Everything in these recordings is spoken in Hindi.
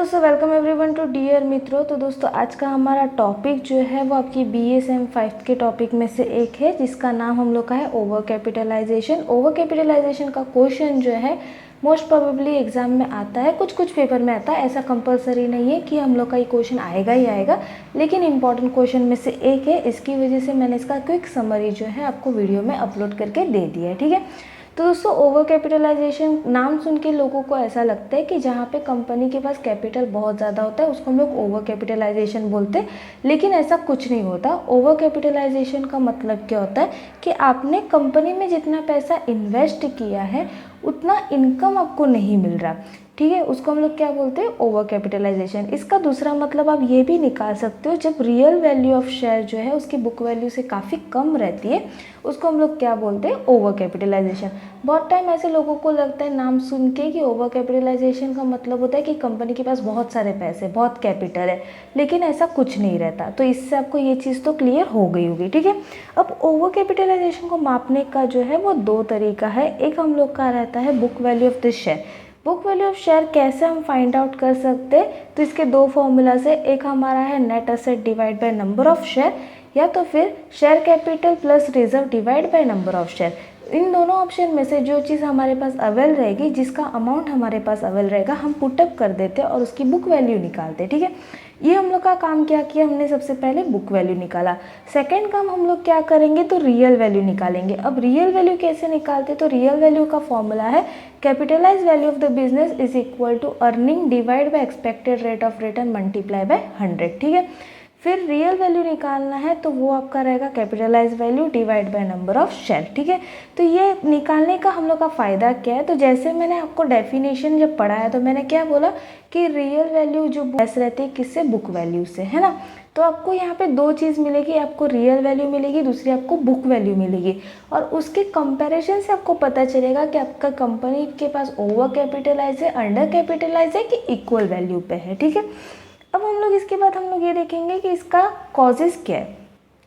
दोस्तों वेलकम एवरीवन टू डियर मित्रों। तो दोस्तों आज का हमारा टॉपिक जो है वो आपकी BSM 5 के टॉपिक में से एक है, जिसका नाम हम लोग का है ओवर कैपिटलाइजेशन। ओवर कैपिटलाइजेशन का क्वेश्चन जो है मोस्ट प्रोबेबली एग्जाम में आता है, कुछ कुछ पेपर में आता है। ऐसा कंपलसरी नहीं है कि हम लोग का ये क्वेश्चन आएगा ही आएगा, लेकिन इंपॉर्टेंट क्वेश्चन में से एक है। इसकी वजह से मैंने इसका क्विक समरी जो है आपको वीडियो में अपलोड करके दे दिया है, ठीक है। तो दोस्तों ओवर कैपिटलाइजेशन नाम सुन के लोगों को ऐसा लगता है कि जहाँ पे कंपनी के पास कैपिटल बहुत ज़्यादा होता है उसको हम लोग ओवर कैपिटलाइजेशन बोलते हैं, लेकिन ऐसा कुछ नहीं होता। ओवर कैपिटलाइजेशन का मतलब क्या होता है कि आपने कंपनी में जितना पैसा इन्वेस्ट किया है उतना इनकम आपको नहीं मिल रहा, ठीक है। उसको हम लोग क्या बोलते हैं, ओवर कैपिटलाइजेशन। इसका दूसरा मतलब आप ये भी निकाल सकते हो, जब रियल वैल्यू ऑफ शेयर जो है उसकी बुक वैल्यू से काफ़ी कम रहती है उसको हम लोग क्या बोलते हैं, ओवर कैपिटलाइजेशन। बहुत टाइम ऐसे लोगों को लगता है नाम सुन के कि ओवर कैपिटलाइजेशन का मतलब होता है कि कंपनी के पास बहुत सारे पैसे, बहुत कैपिटल है, लेकिन ऐसा कुछ नहीं रहता। तो इससे आपको ये चीज़ तो क्लियर हो गई होगी, ठीक है। अब ओवर कैपिटलाइजेशन को मापने का जो है वो दो तरीका है। एक हम लोग का रहता है book value of the share. Book value of share कैसे हम फाइंड आउट कर सकते हैं, तो इसके दो फॉर्मूला से, एक हमारा है net asset divide by number of share, या तो फिर share capital plus reserve divide by number of share. इन दोनों ऑप्शन में से जो चीज़ हमारे पास अवेल रहेगी, जिसका अमाउंट हमारे पास अवेल रहेगा, हम पुटअप कर देते हैं और उसकी बुक वैल्यू निकालते हैं, ठीक है। ये हम लोग का काम क्या किया, हमने सबसे पहले बुक वैल्यू निकाला। सेकंड काम हम लोग क्या करेंगे, तो रियल वैल्यू निकालेंगे। अब रियल वैल्यू कैसे निकालते, तो रियल वैल्यू का फॉर्मूला है capitalize value of the business is equal to earning divide by expected rate of return multiply by 100, ठीक है। फिर रियल वैल्यू निकालना है तो वो आपका रहेगा capitalize value divide by number of share, ठीक है। तो ये निकालने का हम लोग का फ़ायदा क्या है, तो जैसे मैंने आपको डेफिनेशन जब पढ़ा है तो मैंने क्या बोला कि रियल वैल्यू जो बेस रहती है किससे, बुक वैल्यू से, है ना। तो आपको यहाँ पे दो चीज़ मिलेगी, आपको रियल वैल्यू मिलेगी, दूसरी आपको बुक वैल्यू मिलेगी, और उसके कंपैरिजन से आपको पता चलेगा कि आपका कंपनी के पास ओवर कैपिटलाइज है, अंडर कैपिटलाइज है कि इक्वल वैल्यू पे है, ठीक है। अब हम लोग इसके बाद हम लोग ये देखेंगे कि इसका कॉजेज़ क्या है,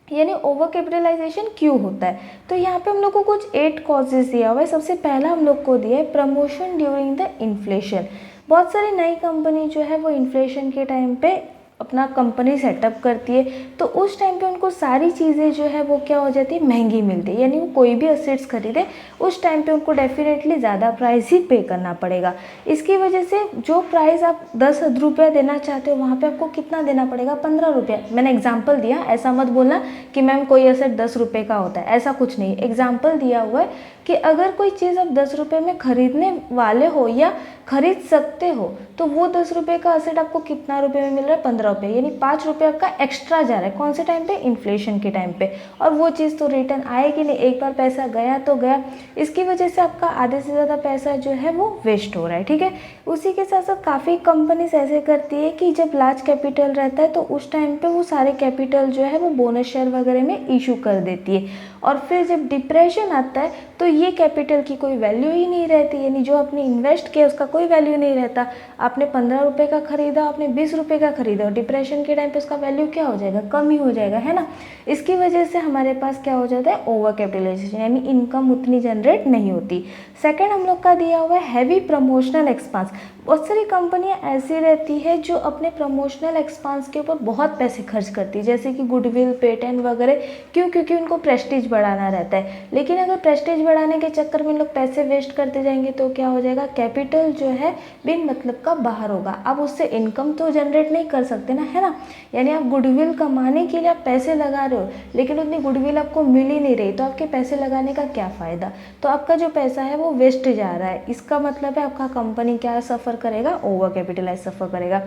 यानी ओवर कैपिटलाइजेशन क्यों होता है। तो यहाँ पे हम लोग को कुछ 8 कॉजेज़ दिया हुआ है। सबसे पहला हम लोग को दिया है प्रमोशन ड्यूरिंग द इन्फ्लेशन। बहुत सारी नई कंपनी जो है वो इन्फ्लेशन के टाइम पे अपना कंपनी सेटअप करती है, तो उस टाइम पे उनको सारी चीज़ें जो है वो क्या हो जाती है, महंगी मिलती है। यानी वो कोई भी असेट्स खरीदे उस टाइम पे उनको डेफिनेटली ज़्यादा प्राइस ही पे करना पड़ेगा। इसकी वजह से जो प्राइस आप 10 रुपया देना चाहते हो वहाँ पे आपको कितना देना पड़ेगा, 15 रुपया। मैंने एग्जाम्पल दिया, ऐसा मत बोलना कि मैम कोई असेट 10 रुपये का होता है, ऐसा कुछ नहीं। एग्जाम्पल दिया हुआ है कि अगर कोई चीज़ आप 10 रुपये में खरीदने वाले हो या खरीद सकते हो, तो वो 10 रुपये का असेट आपको कितना रुपये में मिल रहा है, 15 रुपये, यानी 5 रुपये आपका एक्स्ट्रा जा रहा है। कौन से टाइम पे, इन्फ्लेशन के टाइम पे। और वो चीज़ तो रिटर्न आएगी नहीं, एक बार पैसा गया तो गया। इसकी वजह से आपका आधे से ज़्यादा पैसा जो है वो वेस्ट हो रहा है, ठीक है। उसी के साथ साथ काफ़ी कंपनीज ऐसे करती है कि जब लार्ज कैपिटल रहता है तो उस टाइम पे वो सारे कैपिटल जो है वो बोनस शेयर वगैरह में इशू कर देती है, और फिर जब डिप्रेशन आता है तो ये कैपिटल की कोई वैल्यू ही नहीं रहती, यानी जो आपने इन्वेस्ट किया उसका कोई वैल्यू नहीं रहता। आपने 15 रुपये का खरीदा, आपने 20 रुपये का खरीदा, और डिप्रेशन के टाइम पे उसका वैल्यू क्या हो जाएगा, कम ही हो जाएगा, है ना। इसकी वजह से हमारे पास क्या हो जाता है, ओवर कैपिटलाइजेशन, यानी इनकम उतनी जनरेट नहीं होती। सेकंड हम लोग का दिया हुआ है हैवी प्रमोशनल एक्सपांस। बहुत सारी कंपनियां ऐसी रहती है जो अपने प्रमोशनल एक्सपांस के ऊपर बहुत पैसे खर्च करती है, जैसे कि गुडविल, पेटेंट वगैरह। क्यों, क्योंकि उनको प्रेस्टीज बढ़ाना रहता है। लेकिन अगर प्रेस्टीज बढ़ाने के चक्कर में लोग पैसे वेस्ट करते जाएंगे तो क्या हो जाएगा, कैपिटल जो है बिन मतलब का बाहर होगा। आप उससे इनकम तो जनरेट नहीं कर सकते ना, है ना। यानी आप गुडविल कमाने के लिए आप पैसे लगा रहे हो, लेकिन उतनी गुडविल आपको मिल ही नहीं रही, तो आपके पैसे लगाने का क्या फ़ायदा। तो आपका जो पैसा है वो वेस्ट जा रहा है। इसका मतलब है आपका कंपनी क्या सफ़र करेगा, ओवर कैपिटलाइज सफ़र करेगा।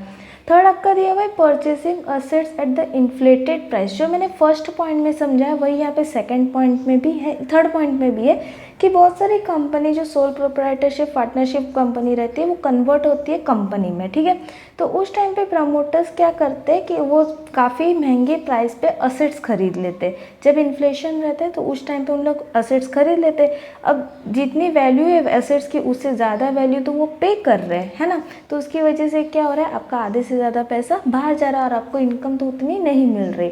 थर्ड आपका दिया हुआ है purchasing assets at the inflated price. जो मैंने फर्स्ट पॉइंट में समझाया वही यहाँ पे सेकंड पॉइंट में भी है, थर्ड पॉइंट में भी है, कि बहुत सारी कंपनी जो सोल प्रोप्राइटरशिप पार्टनरशिप कंपनी रहती है वो कन्वर्ट होती है कंपनी में, ठीक है। तो उस टाइम पे प्रमोटर्स क्या करते हैं कि वो काफ़ी महंगे प्राइस पे असेट्स खरीद लेते हैं। जब इन्फ्लेशन रहता है तो उस टाइम पे उन लोग असेट्स खरीद लेते हैं। अब जितनी वैल्यू है असेट्स की उससे ज़्यादा वैल्यू तो वो पे कर रहे हैं, है ना। तो उसकी वजह से क्या हो रहा है, आपका आधे से ज़्यादा पैसा बाहर जा रहा है और आपको इनकम तो उतनी नहीं मिल रही।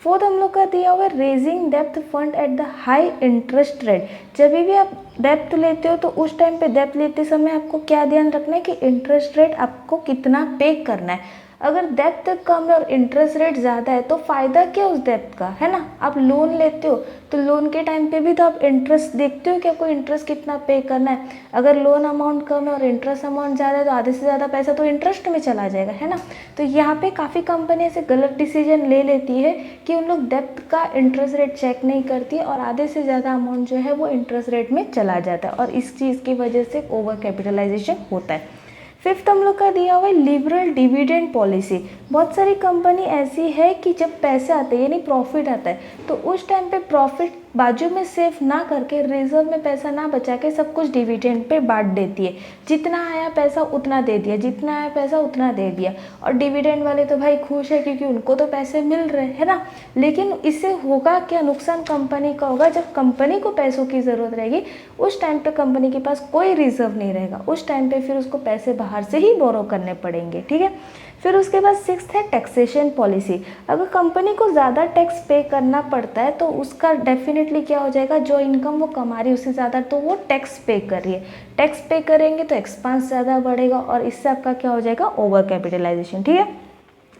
फोर्थ हम लोग का दिया हुआ है raising depth fund at the high interest rate. जब भी आप डेप्थ लेते हो तो उस टाइम पे डेप्थ लेते समय आपको क्या ध्यान रखना है कि इंटरेस्ट रेट आपको कितना पे करना है। अगर डेप्थ कम है और इंटरेस्ट रेट ज़्यादा है तो फ़ायदा क्या उस डेप्थ का, है ना। आप लोन लेते हो तो लोन के टाइम पे भी तो आप इंटरेस्ट देखते हो कि आपको इंटरेस्ट कितना पे करना है। अगर लोन अमाउंट कम है और इंटरेस्ट अमाउंट ज़्यादा है तो आधे से ज़्यादा पैसा तो इंटरेस्ट में चला जाएगा, है ना। तो यहाँ पे काफ़ी कंपनी ऐसे गलत डिसीजन ले लेती है कि उन लोग डेप्थ का इंटरेस्ट रेट चेक नहीं करती है और आधे से ज़्यादा अमाउंट जो है वो इंटरेस्ट रेट में चला जाता है और इस चीज़ की वजह से ओवर कैपिटलाइजेशन होता है। फिफ्थ हम लोग का दिया हुआ है लिबरल डिविडेंड पॉलिसी। बहुत सारी कंपनी ऐसी है कि जब पैसे आते हैं यानी प्रॉफिट आता है तो उस टाइम पे प्रॉफिट बाजू में सेव ना करके रिजर्व में पैसा ना बचा के सब कुछ डिविडेंड पे बांट देती है। जितना आया पैसा उतना दे दिया, जितना आया पैसा उतना दे दिया। और डिविडेंड वाले तो भाई खुश है क्योंकि उनको तो पैसे मिल रहे हैं ना। लेकिन इससे होगा क्या, नुकसान कंपनी का होगा। जब कंपनी को पैसों की ज़रूरत रहेगी उस टाइम पे कंपनी के पास कोई रिजर्व नहीं रहेगा, उस टाइम पे फिर उसको पैसे बाहर से ही बोरो करने पड़ेंगे, ठीक है। फिर उसके बाद सिक्स्थ है टैक्सेशन पॉलिसी। अगर कंपनी को ज़्यादा टैक्स पे करना पड़ता है तो उसका डेफिनेटली क्या हो जाएगा, जो इनकम वो कमा रही है उससे ज़्यादा तो वो टैक्स पे कर रही है। टैक्स पे करेंगे तो एक्सपेंस ज़्यादा बढ़ेगा और इससे आपका क्या हो जाएगा, ओवर कैपिटलाइजेशन, ठीक है।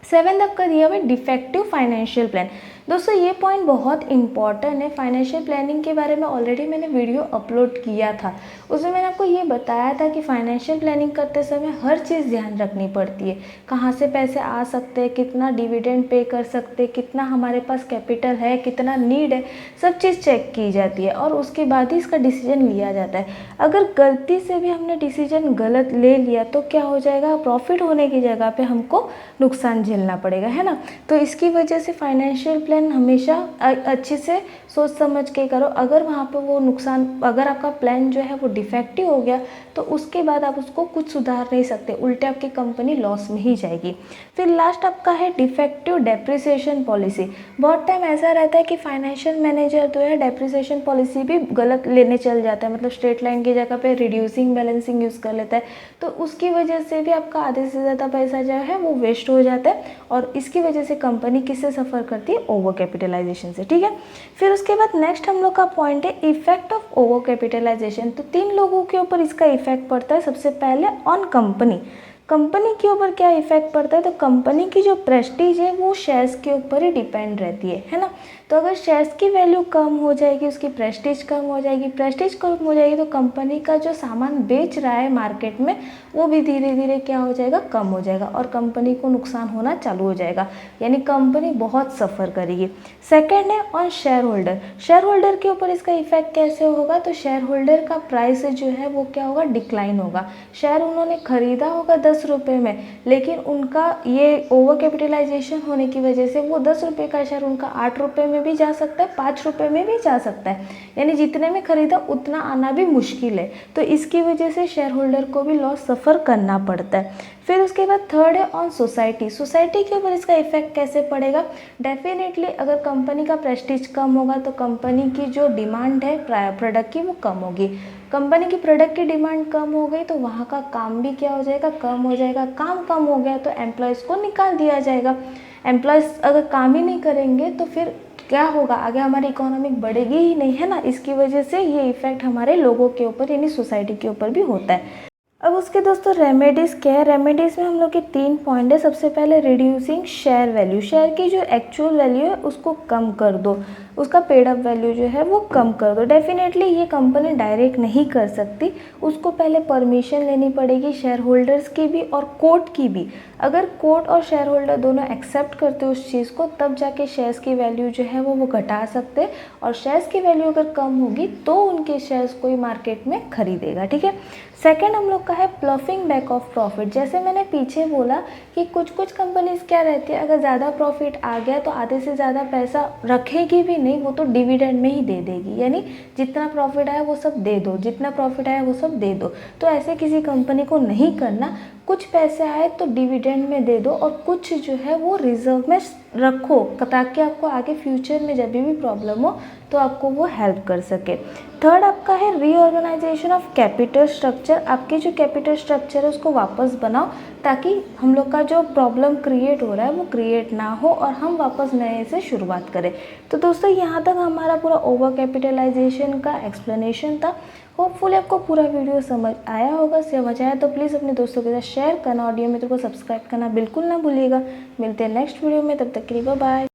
सेवेंथ आपका दिया हुआ है डिफेक्टिव फाइनेंशियल प्लान। दोस्तों ये पॉइंट बहुत इंपॉर्टेंट है। फाइनेंशियल प्लानिंग के बारे में ऑलरेडी मैंने वीडियो अपलोड किया था, उसमें मैंने आपको ये बताया था कि फाइनेंशियल प्लानिंग करते समय हर चीज़ ध्यान रखनी पड़ती है। कहाँ से पैसे आ सकते हैं, कितना डिविडेंड पे कर सकते हैं, कितना हमारे पास कैपिटल है, कितना नीड है, सब चीज़ चेक की जाती है और उसके बाद ही इसका डिसीजन लिया जाता है। अगर गलती से भी हमने डिसीजन गलत ले लिया तो क्या हो जाएगा, प्रॉफिट होने की जगह पे हमको नुकसान झेलना पड़ेगा, है ना। तो इसकी वजह से फाइनेंशियल प्लान हमेशा अच्छे से सोच समझ के करो। अगर वहाँ पे वो नुकसान, अगर आपका प्लान जो है वो डिफेक्टिव हो गया तो उसके बाद आप उसको कुछ सुधार नहीं सकते, उल्टे आपकी कंपनी लॉस में ही जाएगी। फिर लास्ट आपका है डिफेक्टिव डेप्रिसिएशन पॉलिसी। बहुत टाइम ऐसा रहता है कि फाइनेंशियल मैनेजर जो है डेप्रिसिएशन पॉलिसी भी गलत लेने चल जाता है, मतलब स्ट्रेट लाइन की जगह पे रिड्यूसिंग बैलेंसिंग यूज़ कर लेता है। तो उसकी वजह से भी आपका आधे से ज़्यादा पैसा जो है वो वेस्ट हो जाता है और इसकी वजह से कंपनी किससे सफ़र करती है, ओवर कैपिटलाइजेशन से, ठीक है। फिर उसके बाद नेक्स्ट हम लोग का पॉइंट है इफेक्ट ऑफ ओवर कैपिटलाइजेशन। तो 3 लोगों के ऊपर इसका इफेक्ट पड़ता है। सबसे पहले ऑन कंपनी, कंपनी के ऊपर क्या इफेक्ट पड़ता है, तो कंपनी की जो प्रेस्टीज है वो शेयर्स के ऊपर ही डिपेंड रहती है ना। तो अगर शेयर्स की वैल्यू कम हो जाएगी, उसकी प्रेस्टीज कम हो जाएगी, प्रेस्टीज कम हो जाएगी तो कंपनी का जो सामान बेच रहा है मार्केट में वो भी धीरे धीरे क्या हो जाएगा, कम हो जाएगा और कंपनी को नुकसान होना चालू हो जाएगा, यानी कंपनी बहुत सफ़र करेगी। सेकेंड है on share holder. Share holder के ऊपर इसका इफेक्ट कैसे होगा, तो शेयर होल्डर का प्राइस जो है वो क्या होगा, डिक्लाइन होगा। शेयर उन्होंने खरीदा होगा 10 रुपये में, लेकिन उनका ये ओवर कैपिटलाइजेशन होने की वजह से वो 10 रुपये का शेयर उनका 8 रुपये में भी जा सकता है, 5 रुपये में भी जा सकता है, यानी जितने में खरीदा उतना आना भी मुश्किल है। तो इसकी वजह से शेयर होल्डर को भी लॉस सफ़र करना पड़ता है। फिर उसके बाद थर्ड है ऑन सोसाइटी। सोसाइटी के ऊपर इसका इफेक्ट कैसे पड़ेगा, डेफिनेटली अगर कंपनी का प्रेस्टीज कम होगा तो कंपनी की जो डिमांड है प्रोडक्ट की वो कम होगी। कंपनी की प्रोडक्ट की डिमांड कम हो गई तो वहाँ का काम भी क्या हो जाएगा, कम हो जाएगा। काम कम हो गया तो एम्प्लॉयज़ को निकाल दिया जाएगा। एम्प्लॉयज़ अगर काम ही नहीं करेंगे तो फिर क्या होगा, आगे हमारी इकोनॉमिक बढ़ेगी ही नहीं, है ना। इसकी वजह से ये इफेक्ट हमारे लोगों के ऊपर यानी सोसाइटी के ऊपर भी होता है। अब उसके दोस्तों रेमेडीज़ क्या है, रेमेडीज़ में हम लोग के 3 पॉइंट है। सबसे पहले रिड्यूसिंग शेयर वैल्यू, शेयर की जो एक्चुअल वैल्यू है उसको कम कर दो, उसका पेड अप वैल्यू जो है वो कम कर दो। डेफिनेटली ये कंपनी डायरेक्ट नहीं कर सकती, उसको पहले परमिशन लेनी पड़ेगी शेयर होल्डर्स की भी और कोर्ट की भी। अगर कोर्ट और शेयर होल्डर दोनों एक्सेप्ट करते उस चीज़ को तब जाके शेयर्स की वैल्यू जो है वो घटा सकते हैं और शेयर्स की वैल्यू अगर कम होगी तो उनके शेयर्स कोई मार्केट में खरीदेगा, ठीक है। सेकेंड हम लोग का है प्लफिंग बैक ऑफ प्रॉफिट। जैसे मैंने पीछे बोला कि कुछ कुछ कंपनीज क्या रहती है, अगर ज़्यादा प्रॉफिट आ गया तो आधे से ज़्यादा पैसा रखेगी भी नहीं, वो तो डिविडेंड में ही दे देगी, यानी जितना प्रॉफिट आया वो सब दे दो, जितना प्रॉफिट आया वो सब दे दो। तो ऐसे किसी कंपनी को नहीं करना। कुछ पैसे आए तो डिविडेंड में दे दो और कुछ जो है वो रिजर्व में रखो, ताकि आपको आगे फ्यूचर में जब भी प्रॉब्लम हो तो आपको वो हेल्प कर सके। थर्ड आपका है रीऑर्गेनाइजेशन ऑफ कैपिटल स्ट्रक्चर। आपके जो कैपिटल स्ट्रक्चर है उसको वापस बनाओ, ताकि हम लोग का जो प्रॉब्लम क्रिएट हो रहा है वो क्रिएट ना हो और हम वापस नए से शुरुआत करें। तो दोस्तों यहाँ तक हमारा पूरा ओवर कैपिटलाइजेशन का एक्सप्लेनेशन था। होपफुली आपको पूरा वीडियो समझ आया होगा। समझ आया तो प्लीज़ अपने दोस्तों के साथ शेयर करना, ऑडियो मित्र को सब्सक्राइब करना बिल्कुल ना भूलिएगा। मिलते हैं नेक्स्ट वीडियो में, तब तक के लिए बाय बाय।